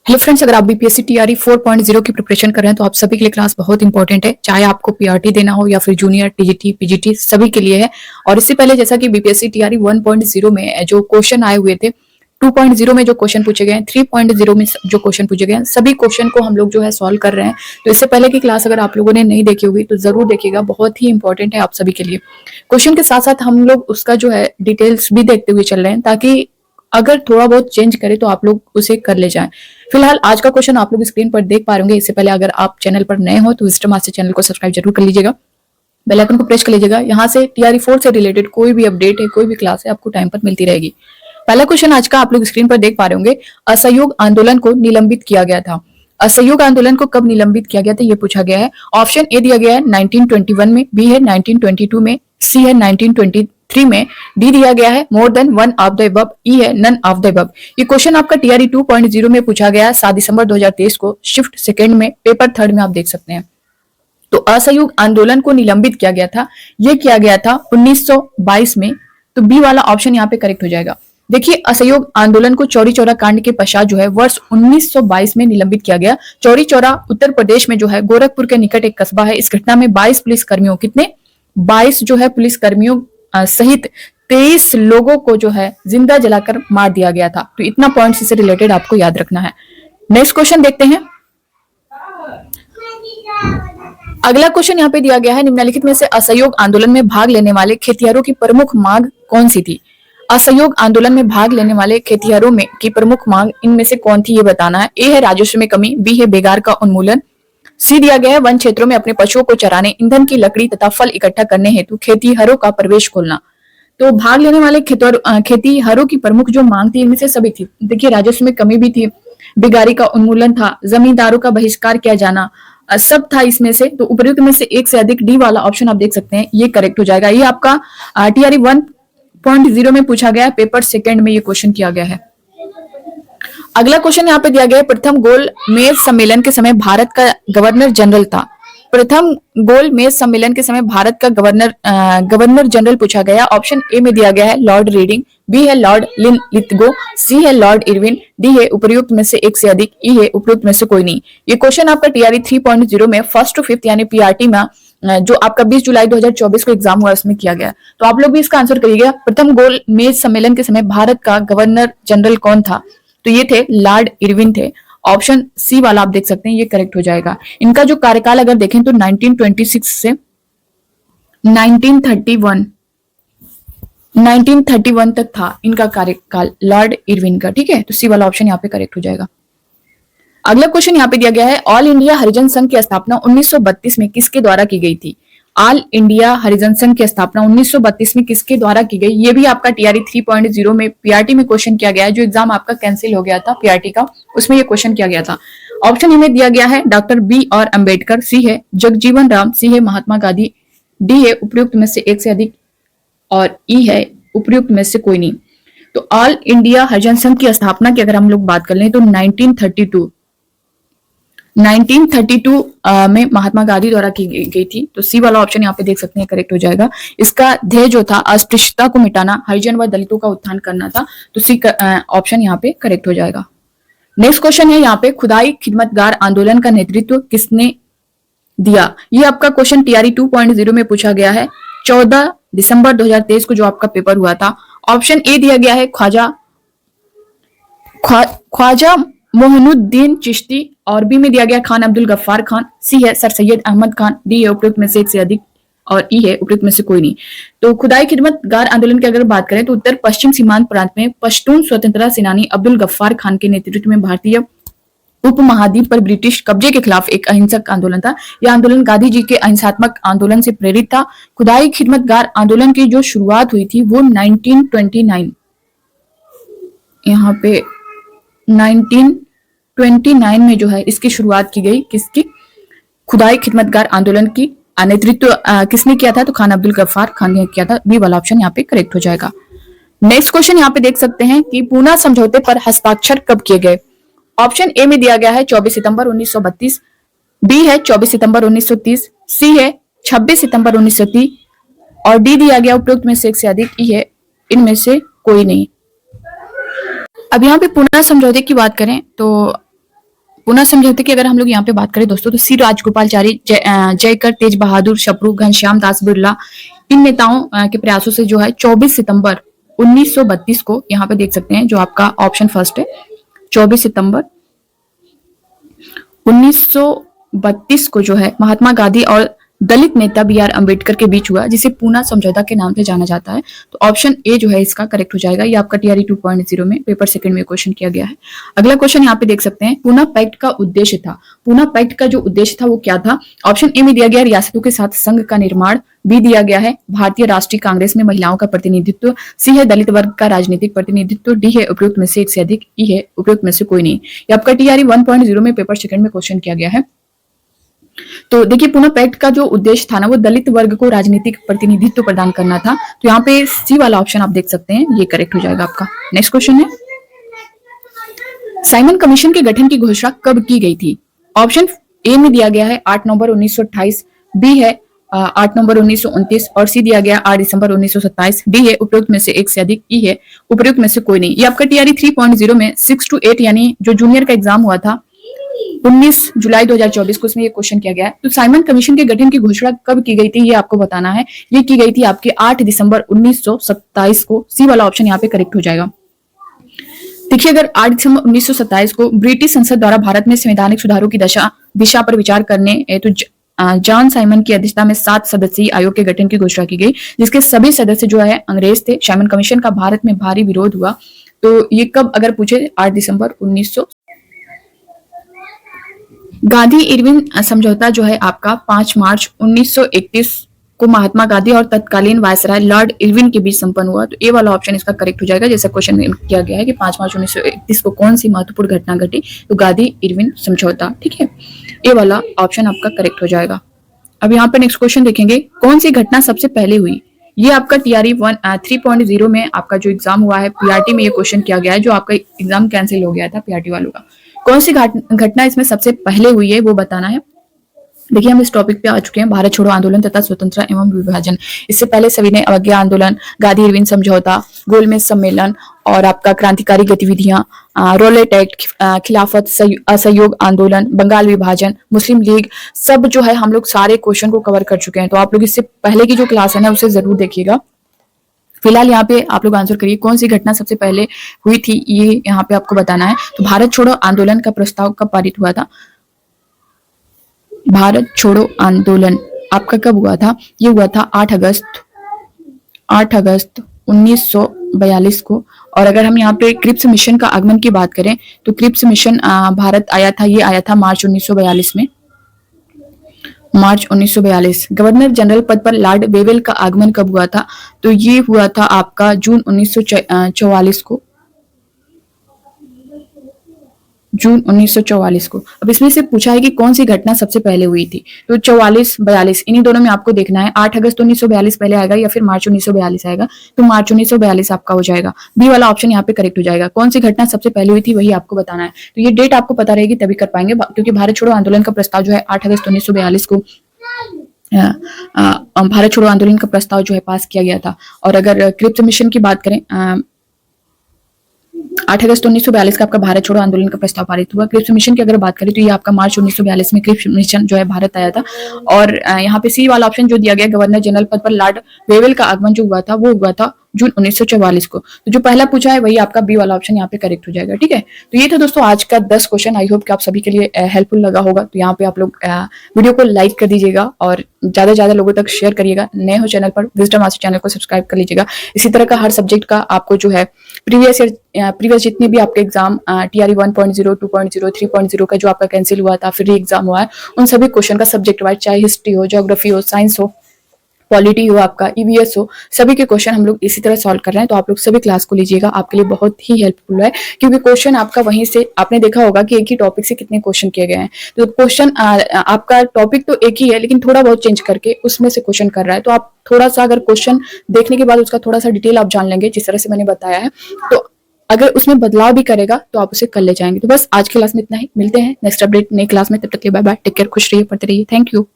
Hello friends, अगर आप BPSC TRE 4.0 की प्रिपरेशन कर रहे हैं तो आप सभी के लिए क्लास बहुत इंपॉर्टेंट है। चाहे आपको पीआरटी देना हो या फिर जूनियर टीजीटी पीजीटी सभी के लिए है। और इससे पहले जैसा कि बीपीएससी टीआरई 1.0 में जो क्वेश्चन आए हुए थे, 2.0 में जो क्वेश्चन पूछे गए हैं, 3.0 में जो क्वेश्चन पूछे गए हैं, सभी क्वेश्चन को हम लोग जो है सॉल्व कर रहे हैं। तो इससे पहले की क्लास अगर आप लोगों ने नहीं देखी होगी तो जरूर देखिएगा, बहुत ही इंपॉर्टेंट है आप सभी के लिए। क्वेश्चन के साथ साथ हम लोग उसका जो है डिटेल्स भी देखते हुए चल रहे हैं, ताकि अगर थोड़ा बहुत चेंज करे तो आप लोग उसे कर ले जाएं। फिलहाल आज का क्वेश्चन आप लोग स्क्रीन पर देख पा रहे होंगे। इससे पहले अगर आप चैनल पर नए हो तो विजिटर मास्टर चैनल को सब्सक्राइब जरूर कर लीजिएगा, बेल आइकन को प्रेस कर लीजिएगा। यहाँ से टीआरई 4 से रिलेटेड कोई भी अपडेट है, कोई भी क्लास है, आपको टाइम पर मिलती रहेगी। पहला क्वेश्चन आज का आप लोग स्क्रीन पर देख पा रहे होंगे। असहयोग आंदोलन को निलंबित किया गया था। असहयोग आंदोलन को कब निलंबित किया गया था ये पूछा गया है। ऑप्शन ए दिया गया है 1921 में, बी है 1922 में, सी है 1923 में, डी दिया गया है more than one of the above, E है नन ऑफ द अबव। ये क्वेश्चन आपका टीआरई 2.0 में पूछा गया है 7 दिसंबर 2023 को, शिफ्ट सेकंड में, पेपर थर्ड में आप देख सकते हैं। तो असहयोग आंदोलन को निलंबित किया गया था, ये किया गया था 1922 में। तो बी वाला ऑप्शन यहाँ पे करेक्ट हो जाएगा। देखिए, असहयोग आंदोलन को चौरी चौरा कांड के पश्चात जो है वर्ष 1922 में निलंबित किया गया। चौरी चौरा उत्तर प्रदेश में जो है गोरखपुर के निकट एक कस्बा है। इस घटना में 22 पुलिस कर्मियों, कितने 22 जो है पुलिस कर्मियों सहित 23 लोगों को जो है जिंदा जलाकर मार दिया गया था। तो इतना पॉइंट्स इससे रिलेटेड आपको याद रखना है। नेक्स्ट क्वेश्चन देखते हैं। अगला क्वेश्चन यहाँ पे दिया गया है, निम्नलिखित में से असहयोग आंदोलन में भाग लेने वाले खेतिहरों की प्रमुख मांग कौन सी थी। असहयोग आंदोलन में भाग लेने वाले खेतिहरों में की प्रमुख मांग इनमें से कौन थी ये बताना है। ए है राजस्व में कमी, बी है बेगार का उन्मूलन, सी दिया गया है वन क्षेत्रों में अपने पशुओं को चराने, ईंधन की लकड़ी तथा फल इकट्ठा करने हेतु खेतिहरों का प्रवेश खोलना। तो भाग लेने वाले खेतिहरों की प्रमुख जो मांग थी इनमें से सभी थी। देखिए, राजस्व में कमी भी थी, बेगारी का उन्मूलन था, जमींदारों का बहिष्कार किया जाना, सब था इसमें से। तो उपयुक्त में से एक से अधिक, डी वाला ऑप्शन आप देख सकते हैं, ये करेक्ट हो जाएगा। ये आपका टीआरई 1.0 में पूछा गया है, पेपर सेकंड में ये क्वेश्चन किया गया है। अगला क्वेश्चन यहाँ पे दिया गया है, प्रथम गोल मेज सम्मेलन के समय भारत का गवर्नर जनरल था। प्रथम गोल मेज सम्मेलन के समय भारत का गवर्नर जनरल पूछा गया। ऑप्शन ए में दिया गया है लॉर्ड रीडिंग, बी है लॉर्ड लिथगो, सी है लॉर्ड इरविन, डी है उपयुक्त में से एक से अधिक, ई है उपयुक्त में से कोई नहीं। ये क्वेश्चन आपका टीआरई 3.0 में फर्स्ट टू फिफ्थ यानी पीआरटी में जो आपका 20 जुलाई 2024 को एग्जाम हुआ उसमें किया गया। तो आप लोग भी इसका आंसर करिएगा। प्रथम गोल मेज सम्मेलन के समय भारत का गवर्नर जनरल कौन था, तो ये थे लॉर्ड इरविन थे। ऑप्शन सी वाला आप देख सकते हैं, ये करेक्ट हो जाएगा। इनका जो कार्यकाल अगर देखें तो 1926 से 1931 तक था इनका कार्यकाल लॉर्ड इरविन का। ठीक है, तो सी वाला ऑप्शन यहाँ पे करेक्ट हो जाएगा। अगला क्वेश्चन यहाँ पे दिया गया है, ऑल इंडिया हरिजन संघ की स्थापना 1932 में किसके द्वारा की गई थी। ऑल इंडिया हरिजन संघ की स्थापना 1932 में किसके द्वारा की गई। ये भी आपका टीआरई 3.0 में पीआरटी में क्वेश्चन किया गया है। जो एग्जाम आपका कैंसिल हो गया था पीआरटी का, उसमें ये क्वेश्चन किया गया था। ऑप्शन में दिया गया है डॉक्टर बी और अंबेडकर, सी है जगजीवन राम, सी है महात्मा गांधी, डी है उपयुक्त में से एक से अधिक, और ई है उपयुक्त में से कोई नहीं। तो ऑल इंडिया हरिजन संघ की स्थापना की अगर हम लोग बात कर लें तो 1932 में महात्मा गांधी द्वारा की गई थी। तो सी वाला ऑप्शन यहाँ पे देख सकते हैं, करेक्ट हो जाएगा। इसका ध्येय जो था अस्पृश्यता को मिटाना, हरिजन व दलितों का उत्थान करना था। तो सी ऑप्शन यहाँ पे करेक्ट हो जाएगा। नेक्स्ट क्वेश्चन है यहाँ पे, खुदाई खिदमतगार आंदोलन का नेतृत्व किसने दिया। ये आपका क्वेश्चन टीआरई 2.0 में पूछा गया है 14 दिसंबर 2023 को जो आपका पेपर हुआ था। ऑप्शन ए दिया गया है ख्वाजा मोहनुद्दीन चिश्ती, और बी में दिया गया खान अब्दुल गफ्फार खान, सी है सर सैयद अहमद खान, डी है उपयुक्त में से एक से अधिक, और ई है उपयुक्त में से कोई नहीं। तो खुदाई खिदमतगार आंदोलन की अगर बात करें तो उत्तर पश्चिम सीमांत प्रांत में पश्तून स्वतंत्रता सेनानी अब्दुल गफ्फार खान के नेतृत्व में भारतीय उपमहाद्वीप पर ब्रिटिश कब्जे के खिलाफ एक अहिंसक आंदोलन था। यह आंदोलन गांधी जी के अहिंसात्मक आंदोलन से प्रेरित था। खुदाई खिदमतगार आंदोलन की जो शुरुआत हुई थी वो 1929, यहाँ पे 1929 में जो है इसकी शुरुआत की गई। किसकी, खुदाई खिदमतगार आंदोलन की नेतृत्व किसने किया था, तो खान अब्दुल गफ्फार खान ने किया था। बी वाला ऑप्शन यहाँ पे करेक्ट हो जाएगा। नेक्स्ट क्वेश्चन यहाँ पे देख सकते हैं कि पूना समझौते पर हस्ताक्षर कब किए गए। ऑप्शन ए में दिया गया है 24 सितंबर 1932, बी है 24 सितंबर 1930, सी है 26 सितंबर 1930, और डी दिया गया उपयुक्त में से एक से अधिक, ई है इनमें से कोई नहीं। अब यहाँ पे पुनः समझौते की बात करें तो पूना समझौते की अगर हम लोग यहाँ पे बात करें दोस्तों, तो सी राजगोपालचारी, जयकर, तेज बहादुर, शपरू, घनश्याम दास बिरला, इन नेताओं के प्रयासों से जो है 24 सितंबर 1932 को, यहाँ पे देख सकते हैं जो आपका ऑप्शन फर्स्ट है, 24 सितंबर 1932 को जो है महात्मा गांधी और दलित नेता बी.आर. अम्बेडकर के बीच हुआ, जिसे पूना समझौता के नाम से जाना जाता है। तो ऑप्शन ए जो है इसका करेक्ट हो जाएगा। ये आपका टीआरई 2.0 में पेपर सेकंड में क्वेश्चन किया गया है। अगला क्वेश्चन यहाँ पे देख सकते हैं, पूना पैक्ट का उद्देश्य था। पूना पैक्ट का जो उद्देश्य था वो क्या था? ऑप्शन ए में दिया गया रियासतों के साथ संघ का निर्माण, बी दिया गया है भारतीय राष्ट्रीय कांग्रेस में महिलाओं का प्रतिनिधित्व, सी है दलित वर्ग का राजनीतिक प्रतिनिधित्व, डी है उपयुक्त में से एक से अधिक, ई है उपयुक्त में से कोई नहीं। ये आपका टीआरई 1.0 में पेपर सेकंड में क्वेश्चन किया गया है। तो देखिए, पूना पैक्ट का जो उद्देश्य था ना, वो दलित वर्ग को राजनीतिक प्रतिनिधित्व प्रदान करना था। तो यहाँ पे सी वाला ऑप्शन आप देख सकते हैं, ये करेक्ट हो जाएगा आपका। नेक्स्ट क्वेश्चन है, साइमन कमीशन के गठन की घोषणा कब की गई थी? ऑप्शन ए में दिया गया है 8 नवंबर 1928, बी है 8 नवंबर 1929 और सी दिया गया 8 दिसंबर 1927, डी है उपयुक्त में से एक से अधिक, ई है उपयुक्त में से कोई नहीं। ये आपका टीआरई 3.0 में 6 to 8 यानी जो जूनियर का एग्जाम हुआ था 19 जुलाई 2024 को, उसमें ये क्वेश्चन किया गया है। तो साइमन कमीशन के गठन की घोषणा कब की गई थी, ये आपको बताना है। ये की गई थी आपके 8 दिसंबर 1927 को। सी वाला ऑप्शन यहाँ पे करेक्ट हो जाएगा। देखिए, अगर 8 दिसंबर 1927 को ब्रिटिश संसद द्वारा भारत में संवैधानिक सुधारों की दिशा पर विचार करने तो जॉन साइमन की अध्यक्षता में 7 सदस्यीय आयोग के गठन की घोषणा की गई, जिसके सभी सदस्य जो है अंग्रेज थे। साइमन कमीशन का भारत में भारी विरोध हुआ। तो ये कब अगर पूछे, 8 दिसंबर 1900। गांधी इरविन समझौता जो है आपका 5 मार्च 1931 को महात्मा गांधी और तत्कालीन वायसराय लॉर्ड इरविन के बीच संपन्न हुआ। तो ए वाला ऑप्शन इसका करेक्ट हो जाएगा। जैसा क्वेश्चन किया गया है कि 5 मार्च 1931 को कौन सी महत्वपूर्ण घटना घटी, तो गांधी इरविन समझौता। ठीक है, ए वाला ऑप्शन आपका करेक्ट हो जाएगा। अब यहाँ पे नेक्स्ट क्वेश्चन देखेंगे, कौन सी घटना सबसे पहले हुई? ये आपका टीआरई 3.0 में आपका जो एग्जाम हुआ है पीआरटी में, ये क्वेश्चन किया गया है, जो आपका एग्जाम कैंसिल हो गया था पीआरटी वालों का। कौन सी घटना इसमें सबसे पहले हुई है वो बताना है। देखिए, हम इस टॉपिक पे आ चुके हैं, भारत छोड़ो आंदोलन तथा स्वतंत्रता एवं विभाजन। इससे पहले सभी ने अवज्ञा आंदोलन, गांधी इरविन समझौता, गोलमेज सम्मेलन और आपका क्रांतिकारी गतिविधियां, रॉलेट एक्ट, खिलाफत असहयोग आंदोलन, बंगाल विभाजन, मुस्लिम लीग, सब जो है हम लोग सारे क्वेश्चन को कवर कर चुके हैं। तो आप लोग इससे पहले की जो क्लास है ना उसे जरूर देखिएगा। फिलहाल यहाँ पे आप लोग आंसर करिए, कौन सी घटना सबसे पहले हुई थी, ये यहाँ पे आपको बताना है। तो भारत छोड़ो आंदोलन का प्रस्ताव कब पारित हुआ था? भारत छोड़ो आंदोलन आपका कब हुआ था? ये हुआ था 8 अगस्त 1942 को। और अगर हम यहाँ पे क्रिप्स मिशन का आगमन की बात करें, तो क्रिप्स मिशन भारत आया था, ये आया था मार्च 1942 में, मार्च 1942। गवर्नर जनरल पद पर लॉर्ड वेवेल का आगमन कब हुआ था? तो ये हुआ था आपका जून 1944 को, जून 1944 को। अब इसमें से पूछा है कि कौन सी घटना सबसे पहले हुई थी, तो 44-42 इन्हीं दोनों में आपको देखना है। 8 अगस्त 1942 पहले आएगा या फिर मार्च 1942 आएगा, तो मार्च 1942 आपका हो जाएगा। बी वाला ऑप्शन यहाँ पे करेक्ट हो जाएगा। कौन सी घटना सबसे पहले हुई थी वही आपको बताना है। तो ये डेट आपको पता रहेगी तभी कर पाएंगे, क्योंकि भारत छोड़ो आंदोलन का प्रस्ताव जो है 8 अगस्त 1942 को भारत छोड़ो आंदोलन का प्रस्ताव जो है पास किया गया था। और अगर क्रिप्स मिशन की बात करें, 8 अगस्त 1942 का आपका भारत छोड़ो आंदोलन का प्रस्ताव पारित हुआ। क्रिप्स मिशन की अगर बात करें तो ये आपका मार्च 1942 में क्रिप्स मिशन जो है भारत आया था। और यहाँ पे सी वाला ऑप्शन जो दिया गया, गवर्नर जनरल पद पर लॉर्ड वेवेल का आगमन जो हुआ था वो हुआ था जून 1944 को। तो जो पहला पूछा है वही आपका बी वाला ऑप्शन यहाँ पे करेक्ट हो जाएगा। ठीक है, तो ये था दोस्तों आज का 10 क्वेश्चन। आई होप कि आप सभी के लिए हेल्पफुल लगा होगा। तो यहाँ पे आप लोग वीडियो को लाइक कर दीजिएगा और ज्यादा से ज्यादा लोगों तक शेयर करिएगा। नए हो चैनल पर, विजडम मास्टर चैनल को सब्सक्राइब कर लीजिएगा। इसी तरह का हर सब्जेक्ट का आपको जो है प्रीवियस जितने भी आपके एग्जाम टीआरई 1.0, 2.0, 3.0 का जो आपका कैंसिल हुआ था, फिर एग्जाम हुआ है, उन सभी क्वेश्चन का सब्जेक्ट वाइज, चाहे हिस्ट्री हो, ज्योग्राफी हो, साइंस हो, पॉलिटी हो, आपका ईवीएस हो, सभी के क्वेश्चन हम लोग इसी तरह सॉल्व कर रहे हैं। तो आप लोग सभी क्लास को लीजिएगा, आपके लिए बहुत ही हेल्पफुल है, क्योंकि क्वेश्चन आपका वहीं से, आपने देखा होगा कि एक ही टॉपिक से कितने क्वेश्चन किए गए हैं। तो क्वेश्चन आपका टॉपिक तो एक ही है, लेकिन थोड़ा बहुत चेंज करके उसमें से क्वेश्चन कर रहा है। तो आप थोड़ा सा अगर क्वेश्चन देखने के बाद उसका थोड़ा सा डिटेल आप जान लेंगे, जिस तरह से मैंने बताया है, तो अगर उसमें बदलाव भी करेगा तो आप उसे कर ले जाएंगे। तो बस आज की क्लास में इतना ही, मिलते हैं नेक्स्ट अपडेट नई क्लास में। तब तक के बाय बाय, टेक केयर, खुश रहिए, पढ़ते रहिए। Thank you.